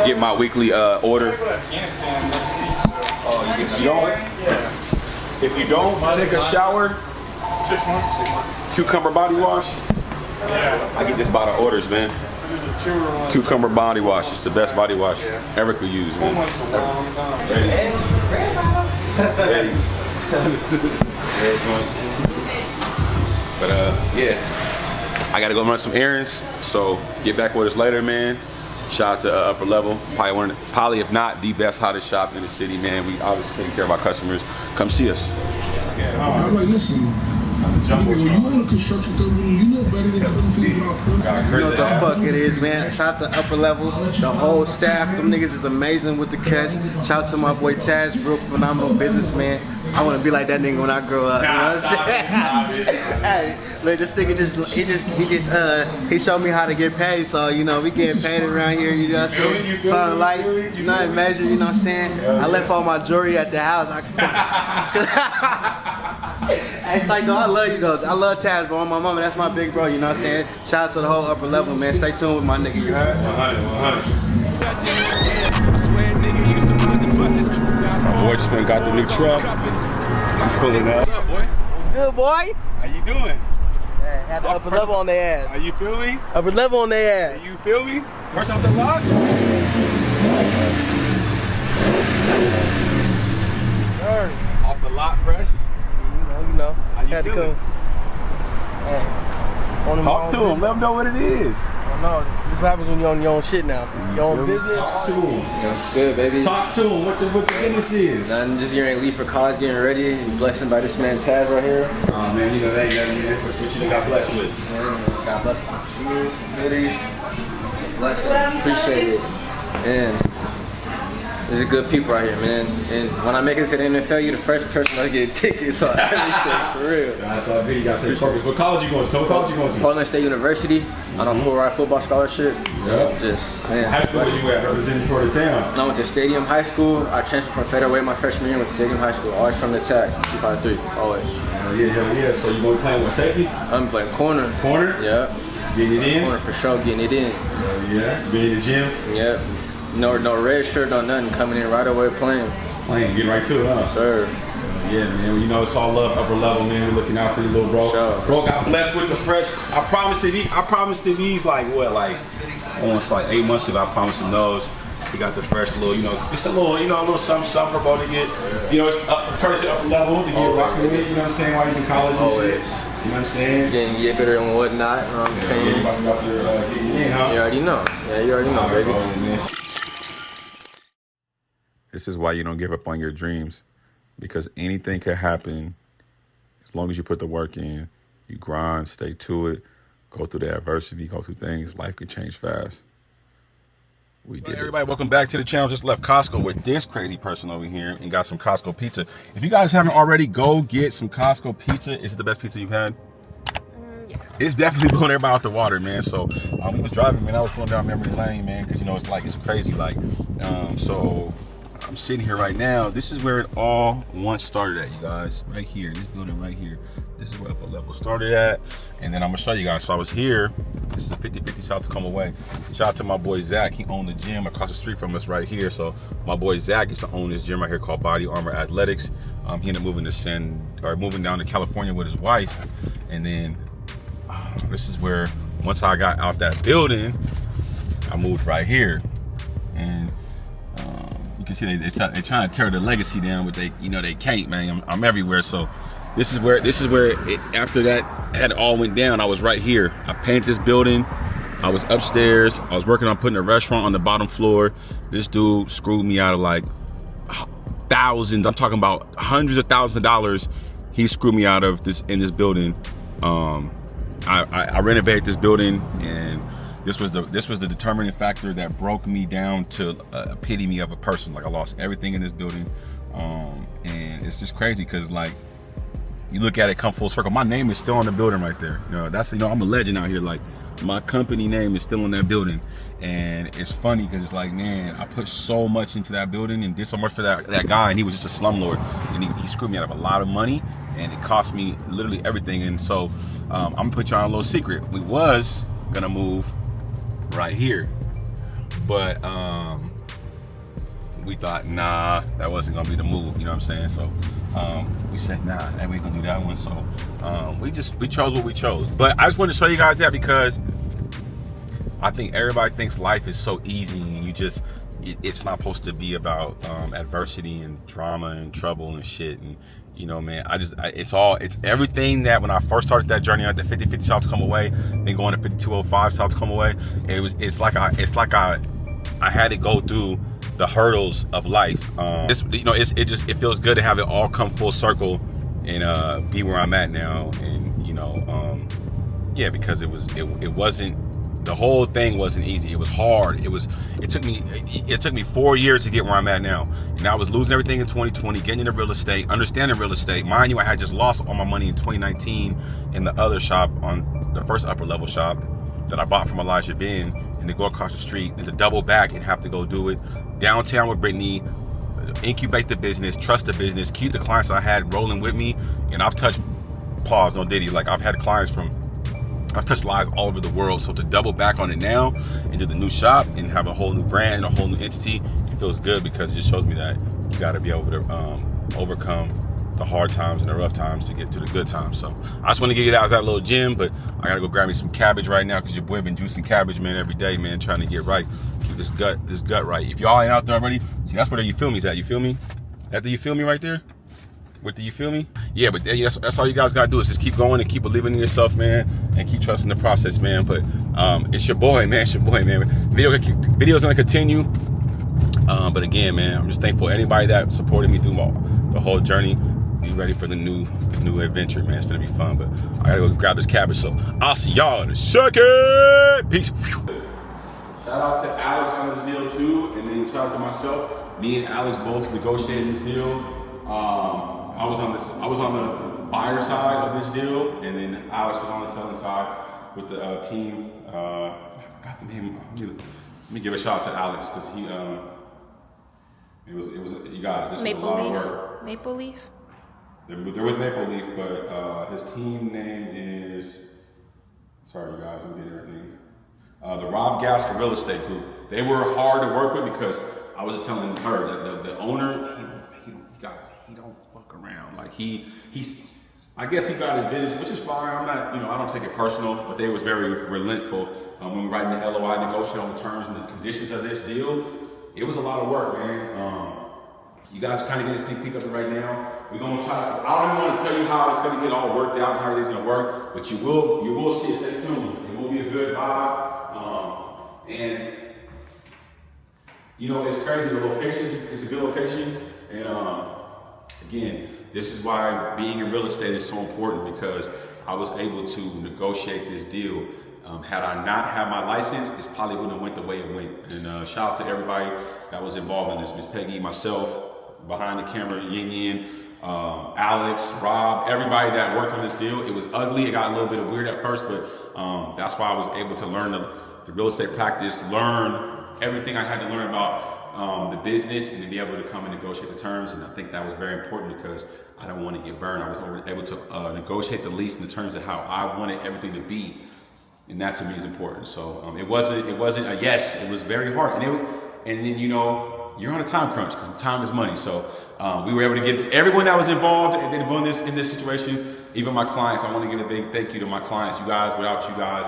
Get my weekly order. If you don't take a shower, 6 months. cucumber body wash. I get this by the orders, man. Cucumber body wash. It's the best body wash ever could use, man. Ladies. But yeah, I gotta go run some errands. So get back with us later, man. Shout out to Upper Level, probably if not the best, hottest shop in the city, man. We obviously taking care of our customers. Come see us. I'm like, listen, when you on the construction company, you know better than other people out there. You know what the fuck it is, man. Shout out to Upper Level, the whole staff. Them niggas is amazing with the cuts. Shout out to my boy Taz, real phenomenal businessman. I want to be like that nigga when I grow up. You know what I'm saying? Hey, look, this nigga he showed me how to get paid. So you know we getting paid around here. You know what I'm saying? Something like nothing major. You know what I'm saying? I left all my jewelry at the house. It's like, no, I love you though. I love Taz, bro. My mama, that's my big bro. You know what I'm saying? Shout out to the whole Upper Level, man. Stay tuned with my nigga. You heard? 100. Boy just went got the new truck. He's pulling up. What's up, boy? What's good, boy? How you doing? Hey, had the Upper Level on their ass. How you feel me? Upper Level on their ass. You feel me? First off the lot? Sure. Off the lot fresh? You know. How you feeling? Talk to him. Let him know what it is. I know. This is what happens when you're on your own shit now. Your own business. Talk to him. That's good, baby. Talk to him. What the business is. Nothing, just getting ready to leave for college, getting ready. Blessed by this man Taz right here. Oh man, you know that ain't nothing, man. What you done got blessed with? Man, got blessed with some shoes, some hoodies. It's a blessing. Appreciate it. And there's a good people out here, man. And when I make it to the NFL, you're the first person to get tickets on everything, for real. That's all good. You got to say focus. What college you going to? What college you going to? Portland State University. On a full-ride football scholarship. Yeah. Just, man. High school was you at representing for the town? I went to Stadium High School. I transferred from Federal Way my freshman year. Went to Stadium High School. Always from the tag. 253. Always. Hell yeah. So you going to play with safety? I'm playing corner. Corner? Yeah. Getting it in? Corner for sure. Getting it in. Yeah. You been in the gym? Yep. No red shirt, no nothing. Coming in right away playing. Just playing. Getting right to it, huh? Yes, sir. Yeah, man. You know it's all love, Upper Level, man. We're looking out for you, little bro. Sure. Bro got blessed with the fresh. I promised him these like what, like almost like 8 months ago. I promised him those. He got the fresh little, just a little, a little something for bro to get. It's courtesy Upper Level to get rocking with it. You know what I'm saying? While he's in college and shit. You know what I'm saying? Getting better and whatnot. You know what I'm saying? You about to go up there, getting in, huh? You already know. Yeah, you already know, baby. This is why you don't give up on your dreams. Because anything can happen as long as you put the work in, you grind, stay to it, go through the adversity, go through things, life could change fast. We did it. Everybody, welcome back to the channel. Just left Costco with this crazy person over here and got some Costco pizza. If you guys haven't already, go get some Costco pizza. Is it the best pizza you've had? Yeah. It's definitely blowing everybody out the water, man. So we was driving, man. I was going down memory lane, man, because it's crazy. So I'm sitting here right now. This is where it all once started at, you guys. Right here, this building right here. This is where Upper Level started at. And then I'm gonna show you guys. So I was here. This is a 50-50 South Tacoma way. Shout out to my boy Zach. He owned the gym across the street from us right here. So my boy Zach used to own this gym right here called Body Armor Athletics. He ended up moving down to California with his wife. And then this is where, once I got out that building, I moved right here. And you can see they're trying to tear the legacy down, but they can't, man. I'm everywhere. So this is where after that had all went down, I was right here. I painted this building. I was upstairs. I was working on putting a restaurant on the bottom floor. This dude screwed me out of like thousands. I'm talking about hundreds of thousands of dollars. He screwed me out of this in this building. I renovated this building, and this was the determining factor that broke me down to a epitome of a person. Like, I lost everything in this building, and it's just crazy because, like, you look at it come full circle. My name is still on the building right there. I'm a legend out here. Like, my company name is still on that building, and it's funny because it's like, man, I put so much into that building and did so much for that guy, and he was just a slumlord, and he screwed me out of a lot of money, and it cost me literally everything. And so I'm gonna put you on a little secret. We was gonna move right here. But we thought, nah, that wasn't gonna be the move, you know what I'm saying? So we said, nah, that we ain't gonna do that one. So we chose what we chose. But I just wanted to show you guys that because I think everybody thinks life is so easy and it's not supposed to be about adversity and drama and trouble and shit. And you know, man, it's everything that when I first started that journey at the 50-50 shots come away, then going to 5205 shots come away. It's like I had to go through the hurdles of life. It feels good to have it all come full circle and be where I'm at now. And you know, yeah, because it wasn't. The whole thing wasn't easy. It was hard. It took me 4 years to get where I'm at now. And I was losing everything in 2020, getting into real estate, understanding real estate. Mind you, I had just lost all my money in 2019 in the other shop, on the first upper level shop that I bought from Elijah Ben, and to go across the street and to double back and have to go do it downtown with Brittany, incubate the business, trust the business, keep the clients I had rolling with me. And I've touched, pause, no diddy, like I've touched lives all over the world. So to double back on it now and do the new shop and have a whole new brand and a whole new entity, it feels good because it just shows me that you got to be able to overcome the hard times and the rough times to get to the good times. So I just want to give you that little gem, but I got to go grab me some cabbage right now because your boy been juicing cabbage, man, every day, man, trying to get right, keep this gut right. If y'all ain't out there already, see, that's where the you feel me's at. You feel me? That the you feel me right there? With the you feel me? Yeah, but that's all you guys gotta do is just keep going and keep believing in yourself, man, and keep trusting the process, man. But it's your boy, man. Videos gonna continue. But again, man, I'm just thankful for anybody that supported me through the whole journey. Be ready for the new adventure, man. It's gonna be fun. But I gotta go grab this cabbage. So I'll see y'all in a second. Peace. Shout out to Alex on this deal too, and then shout out to myself. Me and Alex both negotiated this deal. I was on the buyer side of this deal, and then Alex was on the selling side with the team. I forgot the name. Let me give a shout out to Alex because he it was you guys. This was a lot of work. Maple Leaf. They're with Maple Leaf, but his team name is. Sorry, you guys, I'm getting everything. The Rob Gasker Real Estate Group. They were hard to work with because I was just telling her that the owner, he don't fuck around. Like he's I guess he got his business, which is fine. I'm not, I don't take it personal, but they was very relentful when we were writing the LOI, negotiating on the terms and the conditions of this deal. It was a lot of work, man. You guys are kind of getting a sneak peek of it right now. We're gonna try. I don't even want to tell you how it's gonna get all worked out and how everything's gonna work, but you will see it. Stay tuned. It will be a good vibe. And it's crazy. The location is a good location, and again, this is why being in real estate is so important because I was able to negotiate this deal. Had I not had my license, it probably wouldn't have went the way it went. And shout out to everybody that was involved in this. Miss Peggy, myself, behind the camera, Yin Yin, Alex, Rob, everybody that worked on this deal. It was ugly. It got a little bit weird at first, but that's why I was able to learn the real estate practice, learn everything I had to learn about the business, and to be able to come and negotiate the terms. And I think that was very important because I don't want to get burned. I was able to negotiate the lease in the terms of how I wanted everything to be. And that to me is important. So it wasn't a yes. It was very hard, and then you're on a time crunch because time is money. So we were able to get to everyone that was involved in this situation, even my clients. I want to give a big thank you to my clients. You guys, without you guys,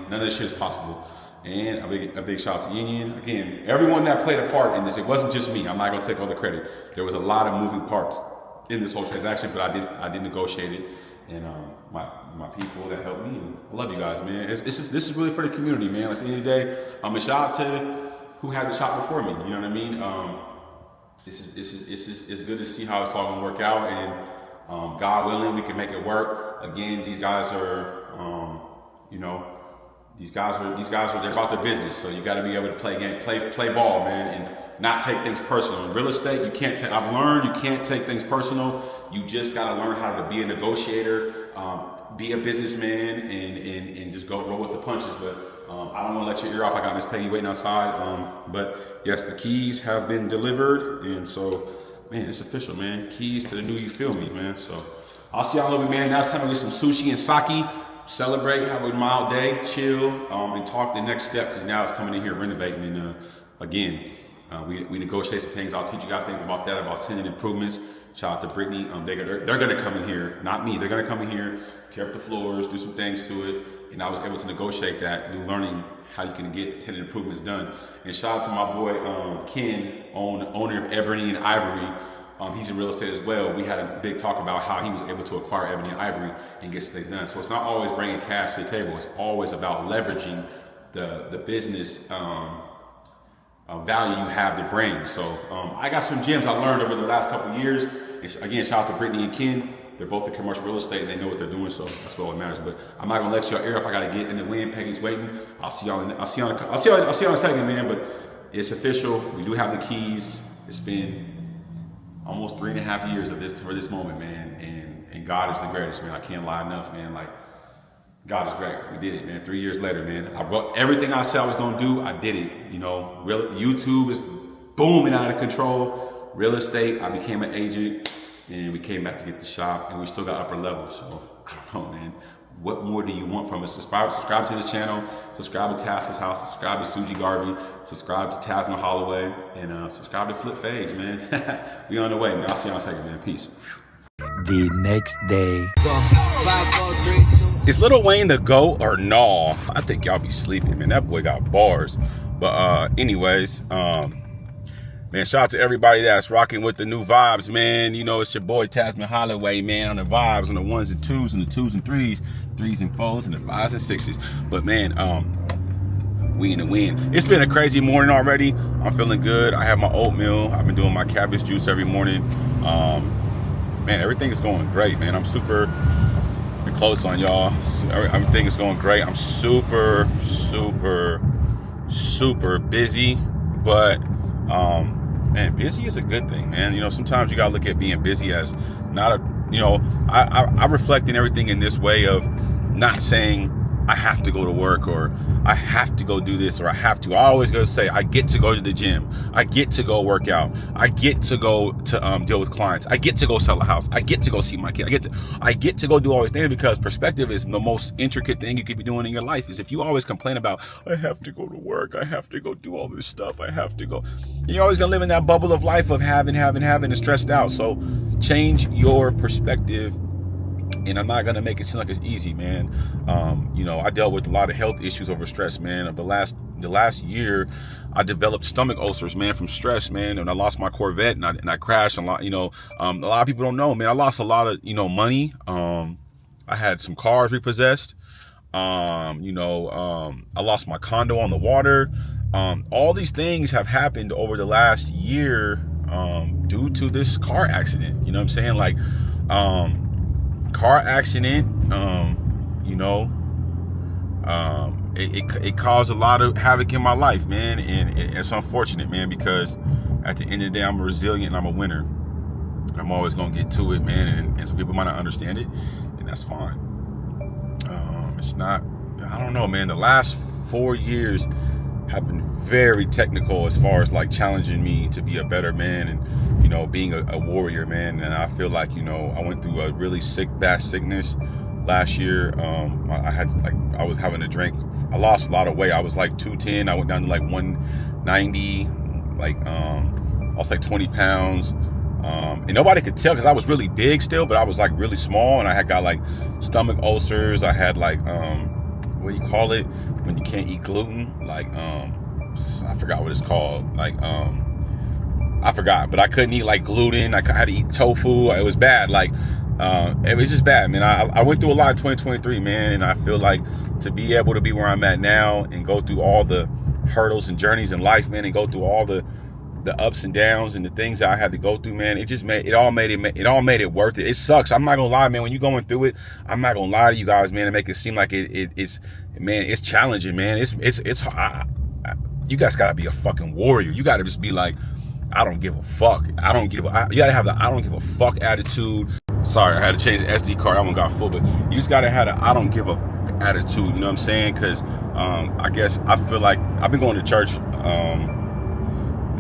none of this shit is possible. And a big shout out to Yin Yin. Again, everyone that played a part in this. It wasn't just me. I'm not gonna take all the credit. There was a lot of moving parts in this whole transaction, but I did negotiate it. And my people that helped me, and I love you guys, man. This is really for the community, man. At the end of the day, a shout out to who had the shop before me. You know what I mean? It's good to see how it's all gonna work out, and God willing, we can make it work. Again, these guys are, they're about their business, so you got to be able to play ball, man, and not take things personal. In real estate, I've learned you can't take things personal. You just got to learn how to be a negotiator, be a businessman, and just go roll with the punches. But I don't want to let your ear off. I got Miss Peggy waiting outside. But yes, the keys have been delivered, and so, man, it's official, man. Keys to the new You Feel Me, man. So I'll see y'all a little bit, man. Now it's time to get some sushi and sake. celebrate, have a mild day, chill, and talk the next step, because now it's coming in here renovating. And again, we negotiate some things. I'll teach you guys things about that, about tenant improvements. Shout out to Brittany. They're going to come in here, not me. They're going to come in here, tear up the floors, do some things to it. And I was able to negotiate that, learning how you can get tenant improvements done. And shout out to my boy Ken, owner of Ebony and Ivory. He's in real estate as well. We had a big talk about how he was able to acquire Ebony and Ivory and get some things done. So it's not always bringing cash to the table. It's always about leveraging the business value you have to bring. So I got some gems I learned over the last couple of years. And again, shout out to Brittany and Ken. They're both in commercial real estate and they know what they're doing, so that's what matters. But I'm not gonna let y'all air if I gotta get in the wind. Peggy's waiting. I'll see y'all in a second, man. But it's official. We do have the keys. It's been almost 3.5 years for this moment, man. And God is the greatest, man. I can't lie enough, man. Like, God is great. We did it, man. 3 years later, man. I wrote everything I said I was gonna do. I did it. You know, YouTube is booming out of control. Real estate, I became an agent, and we came back to get the shop, and we still got upper level. So I don't know, man. What more do you want from us? Subscribe to this channel. Subscribe to Tas's House. Subscribe to Suji Garvey. Subscribe to Tasman Holloway, and subscribe to Flip Phase, man. We on the way, man. I'll see y'all in a second, man. Peace. The next day. 5, 4, 3, 2. Is Lil Wayne the GOAT or no? I think y'all be sleeping, man. That boy got bars. But anyways, man, shout out to everybody that's rocking with the new vibes, man. You know, it's your boy Tasman Holloway, man, on the vibes, on the 1s and 2s and the 2s and 3s, 3s and 4s and the 5s and 6s. But man, we in the win. It's been a crazy morning already. I'm feeling good. I have my oatmeal. I've been doing my cabbage juice every morning. Man, everything is going great, man. I'm super close on y'all. Everything is going great. I'm super busy, but man, busy is a good thing, man. You know, sometimes you gotta look at being busy as not a, you know, I reflect in everything in this way of not saying I have to go to work or I have to go do this or I have to. I always go say I get to go to the gym. I get to go work out. I get to go to deal with clients. I get to go sell a house. I get to go see my kid. I get to go do all these things, because perspective is the most intricate thing you could be doing in your life. Is if you always complain about I have to go to work, I have to go do all this stuff, I have to go. You're always gonna live in that bubble of life of having and stressed out. So change your perspective. And I'm not gonna make it seem like it's easy, man. You know, I dealt with a lot of health issues over stress, man. The last year, I developed stomach ulcers, man, from stress, man. And I lost my Corvette, and I crashed a lot. You know, a lot of people don't know, man. I lost a lot of, you know, money. I had some cars repossessed. I lost my condo on the water. All these things have happened over the last year due to this car accident. You know what I'm saying? Like, car accident, it caused a lot of havoc in my life, man, and it's unfortunate, man, because at the end of the day, I'm resilient and I'm a winner. I'm always gonna get to it, man, and some people might not understand it, and that's fine. It's not, I don't know, man. The last 4 years have been very technical as far as like challenging me to be a better man and, you know, being a warrior, man. And I feel like, you know, I went through a really bad sickness last year. I was having a drink. I lost a lot of weight. I was like 210. I went down to like 190. I was like 20 pounds. And nobody could tell because I was really big still, but I was like really small, and I had got like stomach ulcers. I had like, what do you call it when you can't eat gluten? Like, I forgot what it's called. Like, I forgot, but I couldn't eat like gluten. I had to eat tofu. It was bad. Like, it was just bad, man. I went through a lot in 2023, man. And I feel like to be able to be where I'm at now and go through all the hurdles and journeys in life, man, and go through all the ups and downs and the things that I had to go through, man, it all made it worth it. It sucks. I'm not gonna lie, man. When you're going through it, I'm not gonna lie to you guys, man, and make it seem like it's challenging, man. It's you guys gotta be a fucking warrior. You gotta just be like, I don't give a fuck. You gotta have the I don't give a fuck attitude. Sorry, I had to change the SD card. That one got full, but you just gotta have the I don't give a attitude. You know what I'm saying? Because I guess I feel like I've been going to church.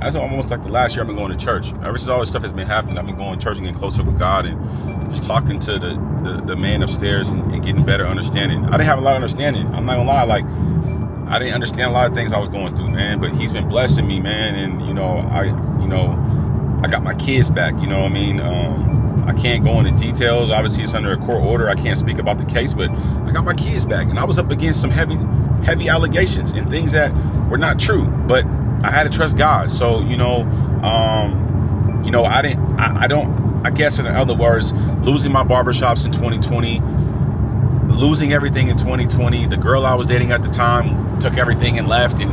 That's almost like the last year I've been going to church. Ever since all this stuff has been happening, I've been going to church and getting closer with God and just talking to the man upstairs and getting better understanding. I didn't have a lot of understanding. I'm not gonna lie, like I didn't understand a lot of things I was going through, man. But he's been blessing me, man. And I got my kids back. You know what I mean? I can't go into details. Obviously, it's under a court order. I can't speak about the case, but I got my kids back, and I was up against some heavy allegations and things that were not true. But I had to trust God. So I guess in other words, losing my barbershops in 2020, losing everything in 2020. The girl I was dating at the time took everything and left, and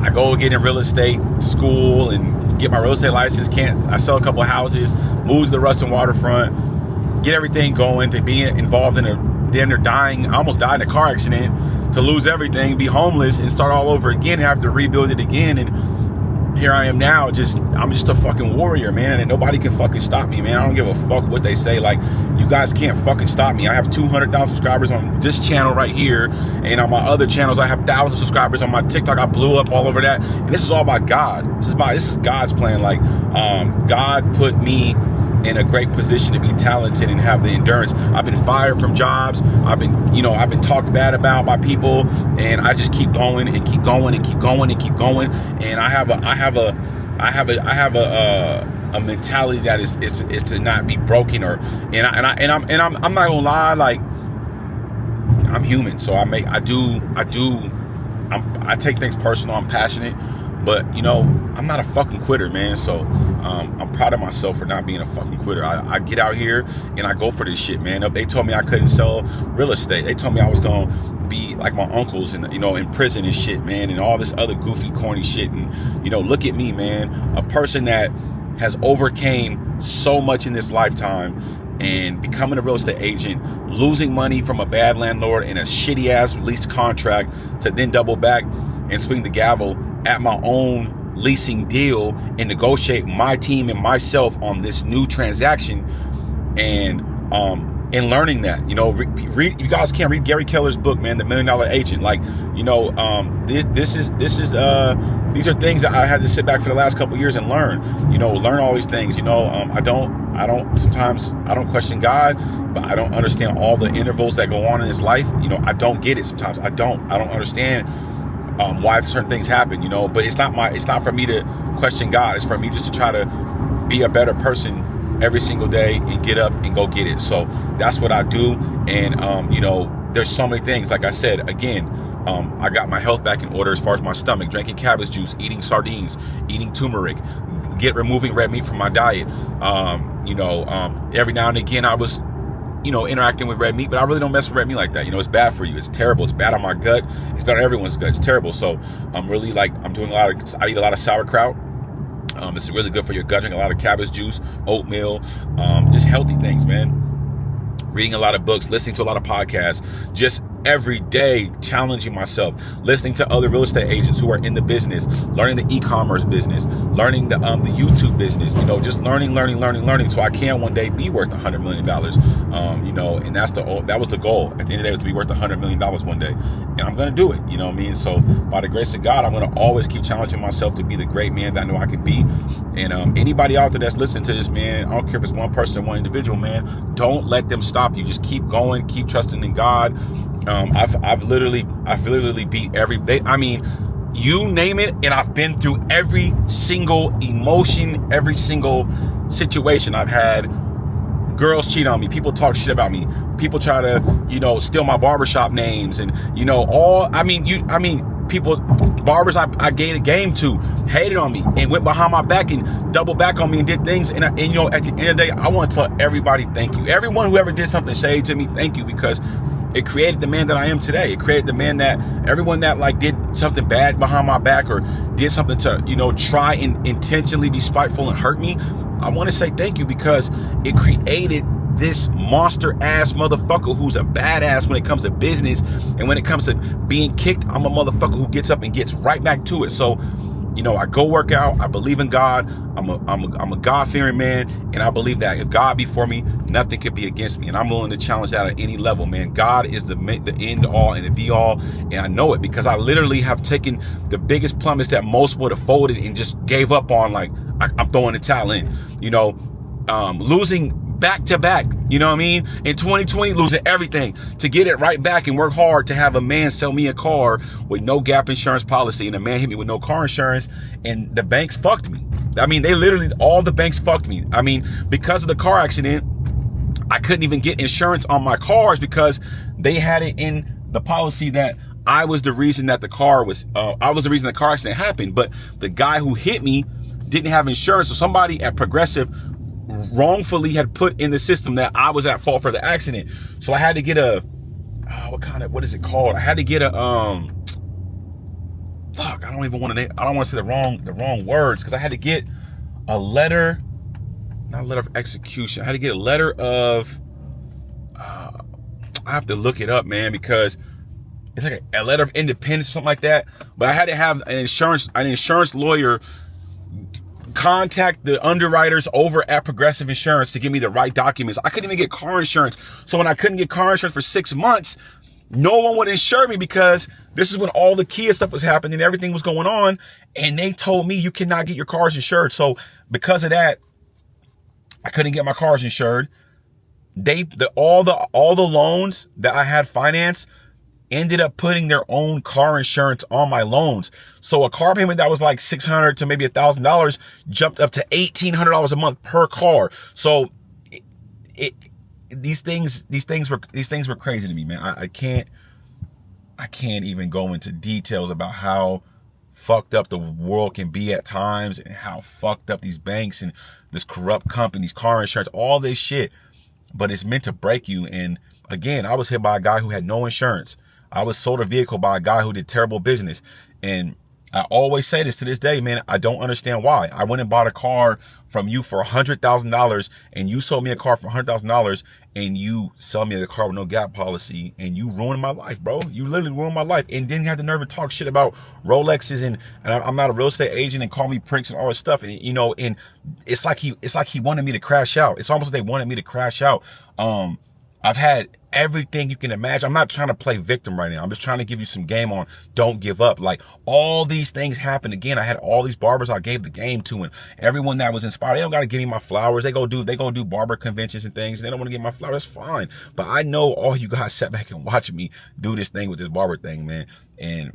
I go get in real estate school and get my real estate license. I sell a couple of houses, move to the Ruston waterfront, get everything going, to be involved in I almost died in a car accident, to lose everything, be homeless, and start all over again and have to rebuild it again. And here I am now, I'm just a fucking warrior, man, and nobody can fucking stop me, man. I don't give a fuck what they say. Like, you guys can't fucking stop me. I have 200,000 subscribers on this channel right here, and on my other channels I have 1,000 subscribers. On my TikTok I blew up all over that, and this is all by God. This is God's plan. Like, God put me in a great position to be talented and have the endurance. I've been fired from jobs. I've been talked bad about by people, and I just keep going and keep going and keep going and keep going. And I have a mentality that is to not be broken, I'm not gonna lie, like, I'm human, so I take things personal. I'm passionate, but I'm not a fucking quitter, man. So I'm proud of myself for not being a fucking quitter. I get out here and I go for this shit, man. They told me I couldn't sell real estate. They told me I was gonna be like my uncles and in prison and shit, man, and all this other goofy, corny shit. And look at me, man, a person that has overcame so much in this lifetime, and becoming a real estate agent, losing money from a bad landlord and a shitty ass leased contract, to then double back and swing the gavel at my own leasing deal and negotiate my team and myself on this new transaction. And learning that, you guys can't read Gary Keller's book, man, The $1 Million Agent. Like, these are things that I had to sit back for the last couple of years and learn all these things. Sometimes I don't question God, but I don't understand all the intervals that go on in his life. I don't get it sometimes. I don't understand why certain things happen, but it's not for me to question God. It's for me just to try to be a better person every single day and get up and go get it. So that's what I do. And there's so many things. Like I said, again, I got my health back in order as far as my stomach, drinking cabbage juice, eating sardines, eating turmeric, removing red meat from my diet. Every now and again I was interacting with red meat, but I really don't mess with red meat like that. It's bad for you. It's terrible. It's bad on my gut. It's bad on everyone's gut. It's terrible. So I eat a lot of sauerkraut. It's really good for your gut. Drink a lot of cabbage juice, oatmeal, just healthy things, man. Reading a lot of books, listening to a lot of podcasts, just every day challenging myself, listening to other real estate agents who are in the business, learning the e-commerce business, learning the YouTube business, just learning so I can one day be worth $100 million. And that was the goal. At the end of the day, was to be worth $100 million one day. And I'm going to do it, you know what I mean? So by the grace of God, I'm going to always keep challenging myself to be the great man that I know I can be. And anybody out there that's listening to this, man, I don't care if it's one person or one individual, man, don't let them stop you. Just keep going, keep trusting in God. I've literally beat every day. I mean, you name it, and I've been through every single emotion, every single situation. I've had girls cheat on me, people talk shit about me, people try to, steal my barbershop names, and people, barbers I gave a game to, hated on me and went behind my back and doubled back on me and did things. And at the end of the day, I want to tell everybody thank you. Everyone who ever did something shady to me, thank you, because it created the man that I am today. It created the man that everyone that did something bad behind my back or did something to, try and intentionally be spiteful and hurt me. I want to say thank you, because it created this monster ass motherfucker who's a badass when it comes to business. And when it comes to being kicked, I'm a motherfucker who gets up and gets right back to it. So you know, I go work out. I believe in God. I'm a God-fearing man, and I believe that if God be for me, nothing could be against me. And I'm willing to challenge that at any level, man. God is the end all and the be all, and I know it because I literally have taken the biggest plummets that most would have folded and just gave up on. Like I'm throwing the towel in, you know, losing back to back, you know what I mean? In 2020, losing everything to get it right back and work hard to have a man sell me a car with no gap insurance policy, and a man hit me with no car insurance, and the banks fucked me. I mean, they literally, all the banks fucked me. I mean, because of the car accident, I couldn't even get insurance on my cars because they had it in the policy that I was the reason that the car accident happened. But the guy who hit me didn't have insurance. So somebody at Progressive wrongfully had put in the system that I was at fault for the accident. So I had to get what is it called? I had to get a, I don't want to say the wrong words, because I had to get a letter, not a letter of execution. I had to get a letter of, I have to look it up, man, because it's like a letter of independence or something like that. But I had to have an insurance lawyer contact the underwriters over at Progressive Insurance to give me the right documents. I couldn't even get car insurance. So when I couldn't get car insurance for 6 months, no one would insure me, because this is when all the Kia stuff was happening, everything was going on, and they told me you cannot get your cars insured. So because of that, I couldn't get my cars insured. All the loans that I had financed ended up putting their own car insurance on my loans. So a car payment that was like $600 to maybe $1,000 jumped up to $1,800 a month per car. So these things were crazy to me, man. I can't even go into details about how fucked up the world can be at times, and how fucked up these banks and this corrupt companies, car insurance, all this shit. But it's meant to break you. And again, I was hit by a guy who had no insurance. I was sold a vehicle by a guy who did terrible business. And I always say this to this day, man, I don't understand why. I went and bought a car from you for $100,000, and you sold me a car for $100,000, and you sell me the car with no gap policy, and you ruined my life, bro. You literally ruined my life, and didn't have the nerve to talk shit about Rolexes, and I'm not a real estate agent, and call me prinks and all this stuff. And you know, and it's like he wanted me to crash out. It's almost like they wanted me to crash out. I've had everything you can imagine. I'm not trying to play victim right now. I'm just trying to give you some game on don't give up. Like, all these things happen again. I had all these barbers I gave the game to, and everyone that was inspired, they don't got to give me my flowers. They go do barber conventions and things, and they don't want to get my flowers. That's fine. But I know all you guys sat back and watched me do this thing with this barber thing, man. And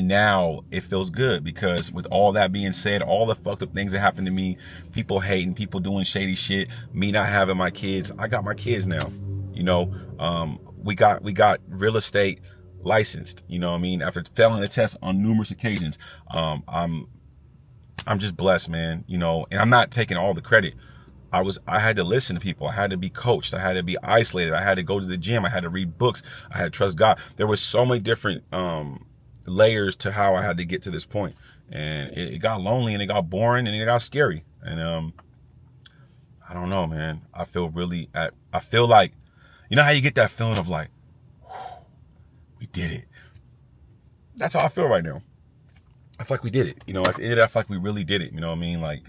now it feels good, because with all that being said, all the fucked up things that happened to me, people hating, people doing shady shit, me not having my kids, I got my kids now. You know, we got real estate licensed, you know what I mean, after failing the test on numerous occasions. I'm just blessed, man, you know, and I'm not taking all the credit. I had to listen to people. I had to be coached. I had to be isolated. I had to go to the gym. I had to read books. I had to trust God. There was so many different, layers to how I had to get to this point, and it got lonely, and it got boring, and it got scary, and I don't know, man. I feel like, you know how you get that feeling of like, we did it. That's how I feel right now. I feel like we did it. You know, at the end of that, I feel like we really did it. You know what I mean? Like,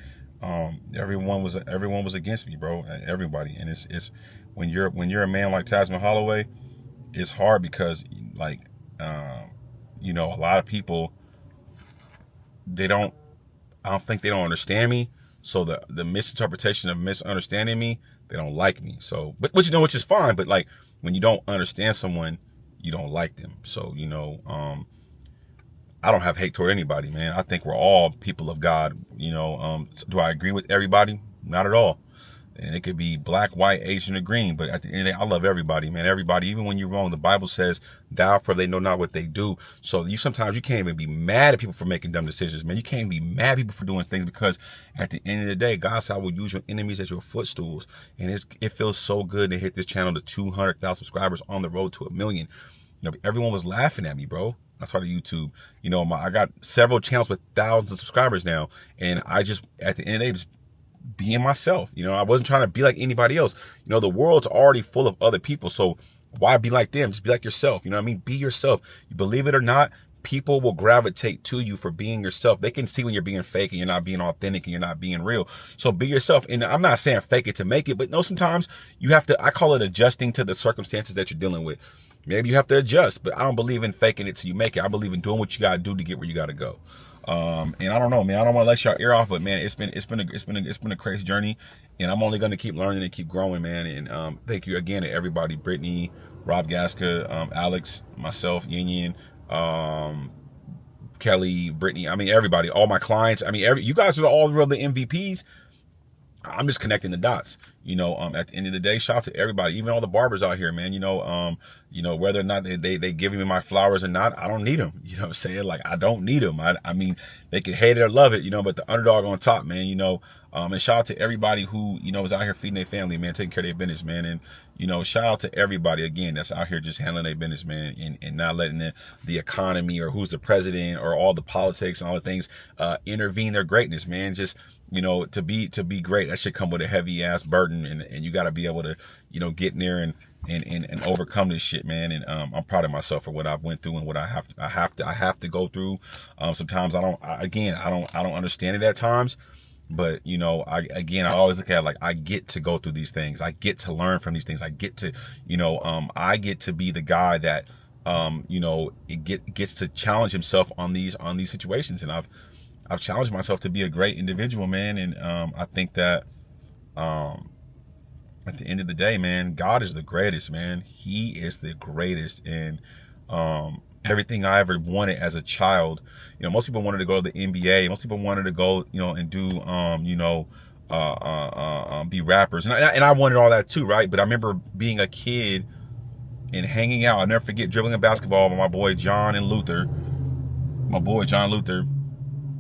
everyone was against me, bro. Everybody. And it's when you're a man like Tasman Holloway, it's hard, because like, you know, a lot of people, I don't think they don't understand me. So the misinterpretation of misunderstanding me, they don't like me. So, but you know, which is fine. But like, when you don't understand someone, you don't like them. So, you know, I don't have hate toward anybody, man. I think we're all people of God. You know, do I agree with everybody? Not at all. And it could be black, white, Asian, or green. But at the end of the day, I love everybody, man. Everybody, even when you're wrong, the Bible says, "Thou for they know not what they do." So sometimes you can't even be mad at people for making dumb decisions, man. You can't be mad at people for doing things, because at the end of the day, God said, "I will use your enemies as your footstools." And it feels so good to hit this channel to 200,000 subscribers, on the road to 1 million. You know, everyone was laughing at me, bro. I started YouTube. You know, I got several channels with thousands of subscribers now, and I just, at the end of the day, was being myself. You know, I wasn't trying to be like anybody else. You know, the world's already full of other people, so why be like them? Just be like yourself. You know what I mean? Be yourself. You believe it or not, people will gravitate to you for being yourself. They can see when you're being fake and you're not being authentic and you're not being real. So be yourself. And I'm not saying fake it to make it, but no, sometimes you have to, I call it adjusting to the circumstances that you're dealing with. Maybe you have to adjust, but I don't believe in faking it till you make it. I believe in doing what you got to do to get where you got to go. And I don't know, man, I don't want to let y'all ear off, but man, it's been a crazy journey, and I'm only going to keep learning and keep growing, man. And thank you again to everybody, Brittany, Rob Gasca, Alex, myself, Yin Yin, Kelly, Brittany. I mean, everybody, all my clients. I mean, you guys are all the MVPs. I'm just connecting the dots, at the end of the day. Shout out to everybody, even all the barbers out here, man. Whether or not they giving me my flowers or not, I don't need them. You know what I'm saying? Like, I don't need them. I mean, they can hate it or love it, but the underdog on top, man, and shout out to everybody who, is out here feeding their family, man, taking care of their business, man. And, shout out to everybody, again, that's out here just handling their business, man, and not letting the economy or who's the president or all the politics and all the things intervene their greatness, man. Just, to be great, that should come with a heavy ass burden, and you got to be able to, get in there and overcome this shit, man. And I'm proud of myself for what I've went through and what I have to go through. Sometimes I don't understand it at times, but I always look at it like I get to go through these things. I get to learn from these things. I get to, I get to be the guy that, it gets to challenge himself on these situations. And I've challenged myself to be a great individual, man. And I think that at the end of the day, man, God is the greatest, man. He is the greatest. And everything I ever wanted as a child, most people wanted to go to the NBA. Most people wanted to go, and do, be rappers. And I wanted all that too, right? But I remember being a kid and hanging out. I'll never forget dribbling a basketball with my boy John Luther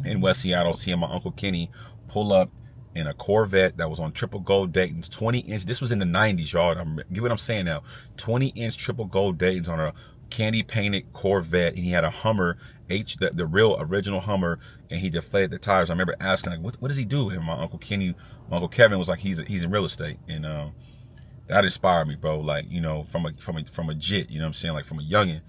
in West Seattle, seeing my Uncle Kenny pull up in a Corvette that was on triple gold Dayton's, 20-inch. This was in the 90s, y'all. Get what I'm saying now. 20-inch triple gold Dayton's on a candy painted Corvette, and he had a Hummer, the real original Hummer, and he deflated the tires. I remember asking, like, what does he do? And my Uncle Kevin was like, he's in real estate. And that inspired me, bro. Like, from a jit, you know what I'm saying? Like, from a youngin'.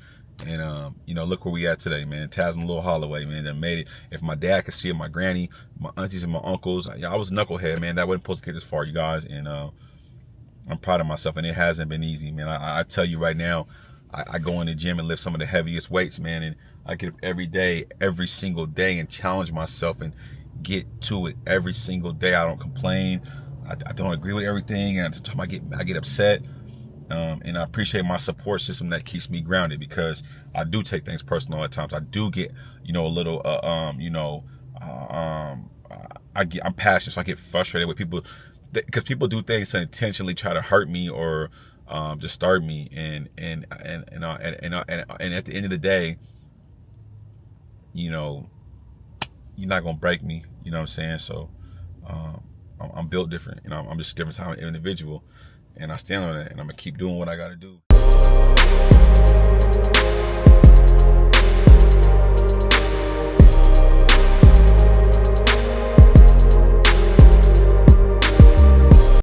And look where we at today, man. Tasman Little Holloway, man, that made it. If my dad could see it, my granny, my aunties, and my uncles, I was a knucklehead, man. That wasn't supposed to get this far, you guys. And I'm proud of myself, and it hasn't been easy, man. I tell you right now, I go in the gym and lift some of the heaviest weights, man, and I get up every single day, and challenge myself and get to it every single day. I don't complain. I don't agree with everything, and sometimes I get upset. And I appreciate my support system that keeps me grounded, because I do take things personal at times. I do get, a little, I'm passionate, so I get frustrated with people, because people do things to intentionally try to hurt me or disturb me. And at the end of the day, you're not gonna break me. You know what I'm saying? So I'm built different, and I'm just a different type of individual. And I stand on that, and I'm gonna keep doing what I gotta do.